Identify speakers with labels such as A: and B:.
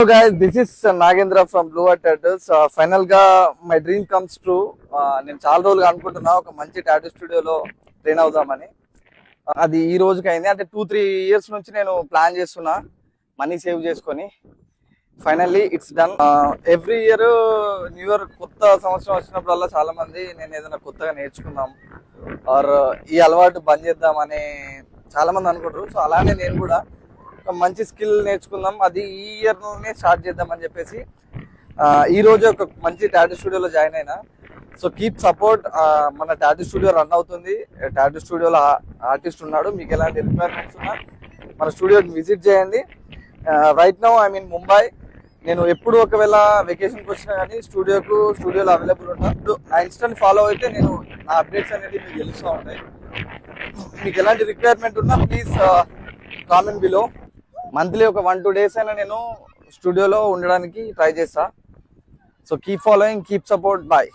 A: So guys, this is Nagendra from Blue Art Tattoos. Final గా my dream comes true. నేను చాలా రోజులుగా అనుకుంటున్నా ఒక మంచి టాటూ స్టూడియోలో ట్రైన్ అవుదామని. అది ఈ రోజుకి అయింది. అంటే 2-3 years నుంచి నేను ప్లాన్ చేస్తున్నా మనీ సేవ్ చేసుకొని. Finally it's done. Every year new year కొత్త సంవత్సరం వచ్చినప్పుడల్లా చాలా మంది నేను ఏదైనా కొత్తగా నేర్చుకుందాం ఆర్ ఈ అలవాటు బంద్ చేద్దామని చాలా మంది అనుకుంటారు. సో అలానే నేను కూడా ఒక మంచి స్కిల్ నేర్చుకుందాం, అది ఈ ఇయర్లోనే స్టార్ట్ చేద్దామని చెప్పేసి ఈ రోజు ఒక మంచి టాటూ స్టూడియోలో జాయిన్ అయినా. So keep support. మన టాటూ స్టూడియో రన్ అవుతుంది. టాటూ స్టూడియోలో ఆర్టిస్ట్ ఉన్నాడు. మీకు ఎలాంటి రిక్వైర్మెంట్స్ ఉన్నా మన స్టూడియోకి విజిట్ చేయండి. Right now I mean Mumbai. నేను ఎప్పుడు ఒకవేళ వెకేషన్కి వచ్చినా కానీ స్టూడియోలో అవైలబుల్ ఉంటాను. నా ఇన్స్టాని ఫాలో అయితే నేను నా అప్డేట్స్ అనేది మీకు తెలుస్తూ ఉంటాయి. మీకు ఎలాంటి రిక్వైర్మెంట్ ఉన్నా ప్లీజ్ కామెంట్ బిలో. మంత్లీ ఒక 1-2 days అయినా నేను స్టూడియోలో ఉండడానికి ట్రై చేస్తా. So keep following, keep support. Bye.